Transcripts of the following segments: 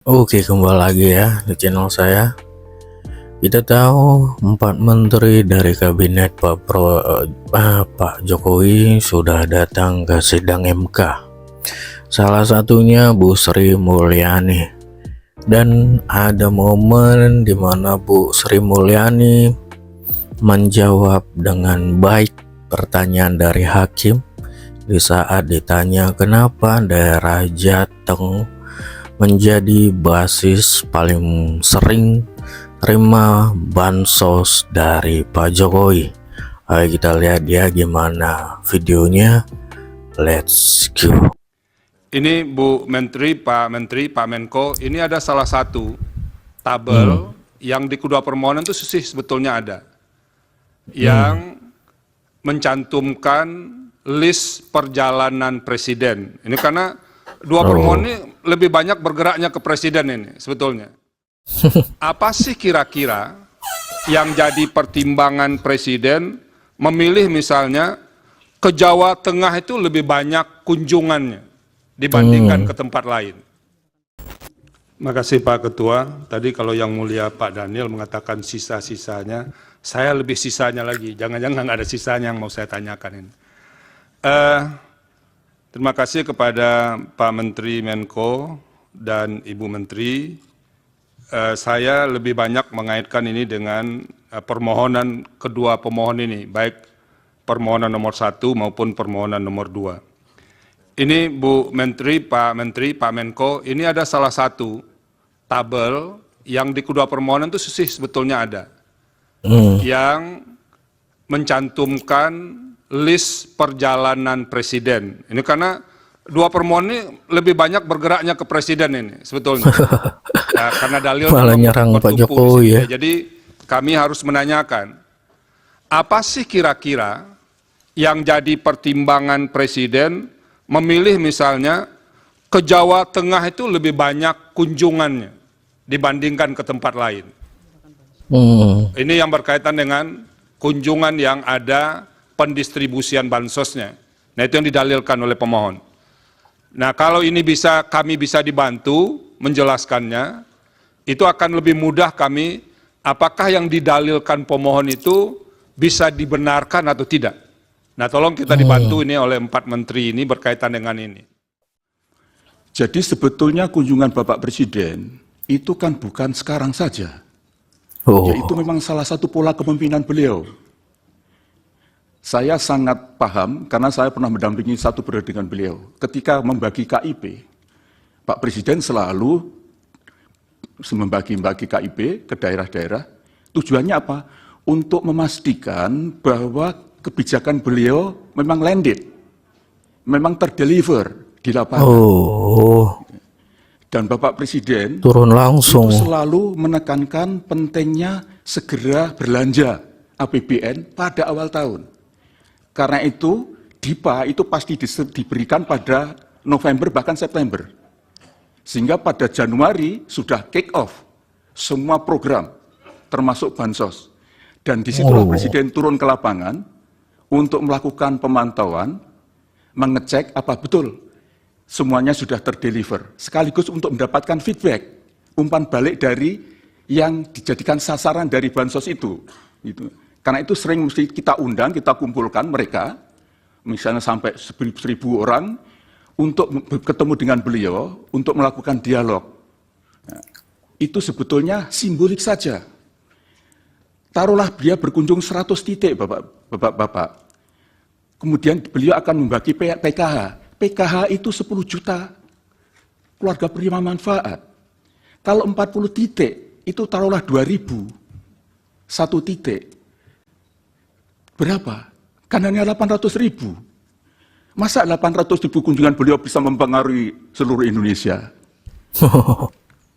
Oke, kembali lagi ya di channel saya. Kita tahu empat menteri dari kabinet Pak Jokowi sudah datang ke sidang MK. Salah satunya Bu Sri Mulyani. Dan ada momen di mana Bu Sri Mulyani menjawab dengan baik pertanyaan dari hakim di saat ditanya kenapa daerah Jateng menjadi basis paling sering terima bansos dari Pak Jokowi. Ayo kita lihat ya gimana videonya. Let's go. Ini Bu Menteri, Pak Menko, ini ada salah satu tabel yang di kedua permohonan itu sih sebetulnya ada. Yang mencantumkan list perjalanan presiden. Ini karena dua permohonan ini lebih banyak bergeraknya ke presiden ini sebetulnya. Apa sih kira-kira yang jadi pertimbangan presiden memilih misalnya ke Jawa Tengah itu lebih banyak kunjungannya dibandingkan ke tempat lain? Makasih Pak Ketua. Tadi kalau yang mulia Pak Daniel mengatakan sisa-sisanya, saya lebih sisanya lagi. Jangan-jangan nggak ada sisanya yang mau saya tanyakan ini. Terima kasih kepada Pak Menteri Menko dan Ibu Menteri. Saya lebih banyak mengaitkan ini dengan permohonan kedua pemohon ini, baik permohonan nomor 1 maupun permohonan nomor 2. Ini Bu Menteri, Pak Menko, ini ada salah satu tabel yang di kedua permohonan itu sih sebetulnya ada. Yang mencantumkan list perjalanan presiden. Ini karena dua permohonan ini lebih banyak bergeraknya ke presiden ini sebetulnya. Nah, karena dalil Malah nyerang Pak Jokowi ya. Jadi kami harus menanyakan, apa sih kira-kira yang jadi pertimbangan presiden memilih misalnya ke Jawa Tengah itu lebih banyak kunjungannya dibandingkan ke tempat lain. Ini yang berkaitan dengan kunjungan yang ada pendistribusian bansosnya. Nah, itu yang didalilkan oleh pemohon. Nah, kalau ini kami bisa dibantu menjelaskannya, itu akan lebih mudah kami apakah yang didalilkan pemohon itu bisa dibenarkan atau tidak. Nah, tolong kita dibantu ini oleh 4 menteri ini berkaitan dengan ini. Jadi sebetulnya kunjungan Bapak Presiden itu kan bukan sekarang saja. Yaitu memang salah satu pola kepemimpinan beliau. Saya sangat paham karena saya pernah mendampingi satu periode dengan beliau. Ketika membagi KIP, Pak Presiden selalu membagi KIP ke daerah-daerah. Tujuannya apa? Untuk memastikan bahwa kebijakan beliau memang landed, memang terdeliver di lapangan. Dan Bapak Presiden turun langsung itu selalu menekankan pentingnya segera belanja APBN pada awal tahun. Karena itu DIPA itu pasti diberikan pada November bahkan September. Sehingga pada Januari sudah kick off semua program termasuk bansos. Dan disitulah Presiden turun ke lapangan untuk melakukan pemantauan, mengecek apa betul semuanya sudah terdeliver, sekaligus untuk mendapatkan feedback, umpan balik dari yang dijadikan sasaran dari bansos itu. Karena itu sering mesti kita undang, kita kumpulkan mereka, misalnya sampai 1.000 orang, untuk ketemu dengan beliau, untuk melakukan dialog. Nah, itu sebetulnya simbolik saja. Taruhlah dia berkunjung 100 titik, Bapak. Kemudian beliau akan membagi PKH. PKH itu 10 juta keluarga penerima manfaat. Kalau 40 titik, itu taruhlah 2.000. 1 titik. Berapa? Kan hanya 800.000. Masa 800.000 kunjungan beliau bisa mempengaruhi seluruh Indonesia?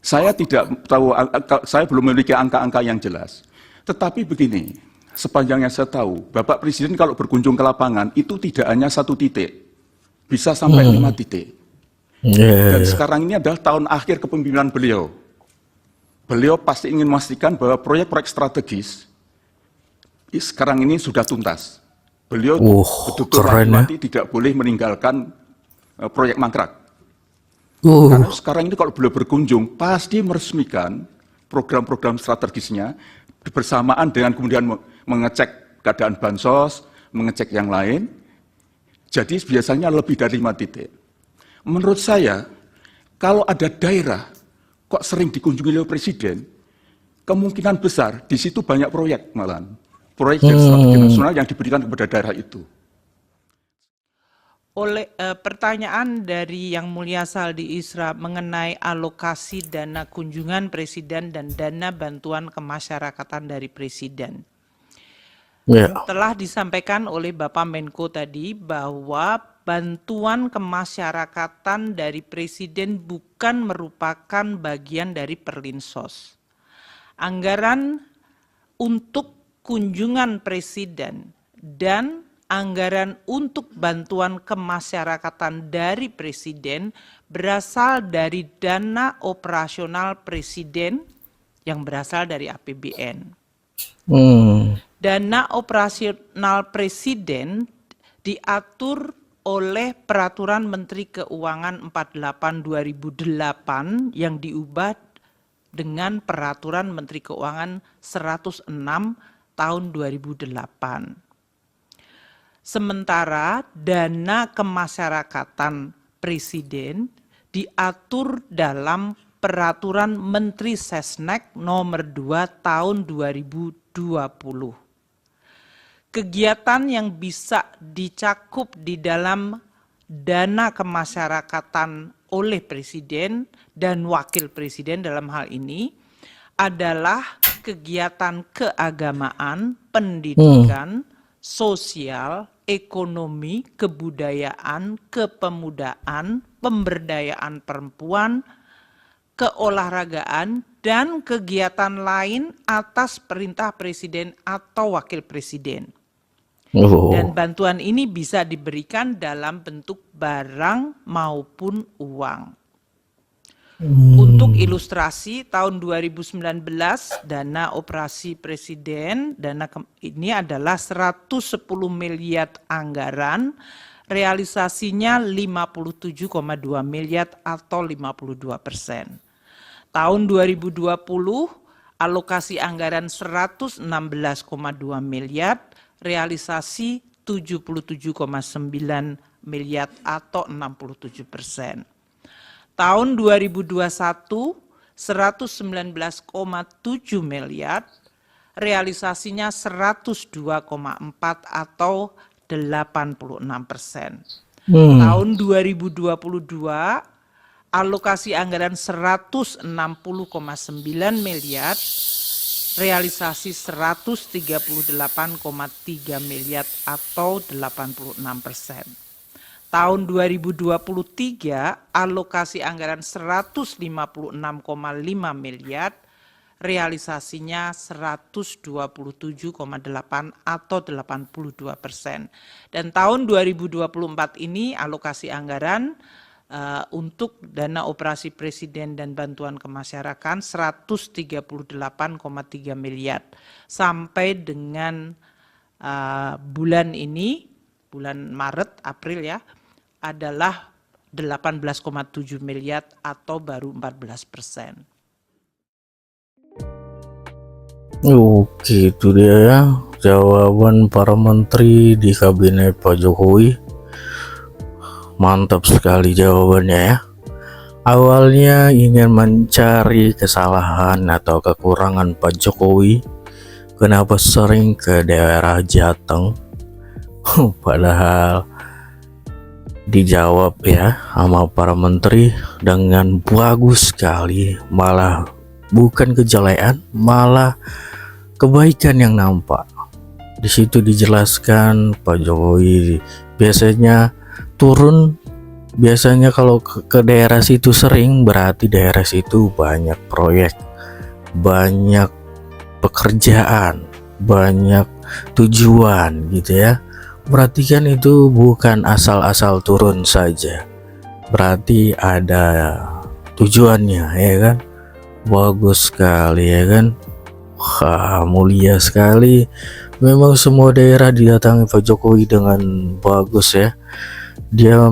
Saya tidak tahu, saya belum memiliki angka-angka yang jelas. Tetapi begini, sepanjang yang saya tahu, Bapak Presiden kalau berkunjung ke lapangan itu tidak hanya 1 titik, bisa sampai 5 titik. Dan sekarang ini adalah tahun akhir kepemimpinan beliau. Beliau pasti ingin memastikan bahwa proyek-proyek strategis sekarang ini sudah tuntas. Beliau betul-betul hati-hati tidak boleh meninggalkan proyek mangkrak. Karena sekarang ini kalau beliau berkunjung, pasti meresmikan program-program strategisnya bersamaan dengan kemudian mengecek keadaan bansos, mengecek yang lain. Jadi biasanya lebih dari 5 titik. Menurut saya, kalau ada daerah kok sering dikunjungi oleh presiden, kemungkinan besar di situ banyak proyek malahan. Proyek dan strategi nasional yang diberikan kepada daerah itu. Pertanyaan dari Yang Mulia Saldi Isra mengenai alokasi dana kunjungan Presiden dan dana bantuan kemasyarakatan dari Presiden. Ya. Telah disampaikan oleh Bapak Menko tadi bahwa bantuan kemasyarakatan dari Presiden bukan merupakan bagian dari Perlinsos. Anggaran untuk kunjungan Presiden dan anggaran untuk bantuan kemasyarakatan dari Presiden berasal dari dana operasional Presiden yang berasal dari APBN. Dana operasional Presiden diatur oleh Peraturan Menteri Keuangan 48/2008 yang diubah dengan Peraturan Menteri Keuangan 106 tahun 2008. Sementara dana kemasyarakatan Presiden diatur dalam Peraturan Menteri Sesnek nomor 2 tahun 2020. Kegiatan yang bisa dicakup di dalam dana kemasyarakatan oleh Presiden dan Wakil Presiden dalam hal ini adalah kegiatan keagamaan, pendidikan, sosial, ekonomi, kebudayaan, kepemudaan, pemberdayaan perempuan, keolahragaan, dan kegiatan lain atas perintah Presiden atau Wakil Presiden. Dan bantuan ini bisa diberikan dalam bentuk barang maupun uang. Untuk ilustrasi, tahun 2019 dana operasi Presiden, ini adalah 110 miliar anggaran, realisasinya 57,2 miliar atau 52%. Tahun 2020 alokasi anggaran 116,2 miliar, realisasi 77,9 miliar atau 67%. Tahun 2021 119,7 miliar, realisasinya 102,4 atau 86%. Tahun 2022 alokasi anggaran 160,9 miliar, realisasi 138,3 miliar atau 86%. Tahun 2023 alokasi anggaran 156,5 miliar, realisasinya 127,8 atau 82%. Dan tahun 2024 ini alokasi anggaran untuk dana operasi Presiden dan bantuan kemasyarakatan 138,3 miliar. Sampai dengan bulan ini, bulan Maret, April ya, adalah 18,7 miliar atau baru 14%. Oke, itu dia ya jawaban para menteri di kabinet Pak Jokowi. Mantap sekali jawabannya ya. Awalnya ingin mencari kesalahan atau kekurangan Pak Jokowi, kenapa sering ke daerah Jateng. Padahal dijawab ya sama para menteri dengan bagus sekali, malah bukan kejelekan, malah kebaikan yang nampak. Di situ dijelaskan Pak Jokowi biasanya turun, biasanya kalau ke daerah situ sering, berarti daerah situ banyak proyek, banyak pekerjaan, banyak tujuan gitu ya. Berarti kan itu bukan asal-asal turun saja, berarti ada tujuannya ya kan. Bagus sekali ya kan. Wah, mulia sekali. Memang semua daerah didatangi Pak Jokowi dengan bagus ya. Dia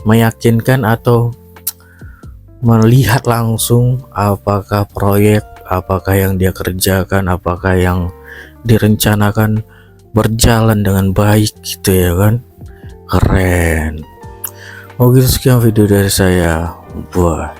meyakinkan atau melihat langsung apakah proyek, apakah yang dia kerjakan, apakah yang direncanakan berjalan dengan baik gitu ya kan. Keren. Oke, sekian video dari saya. Buat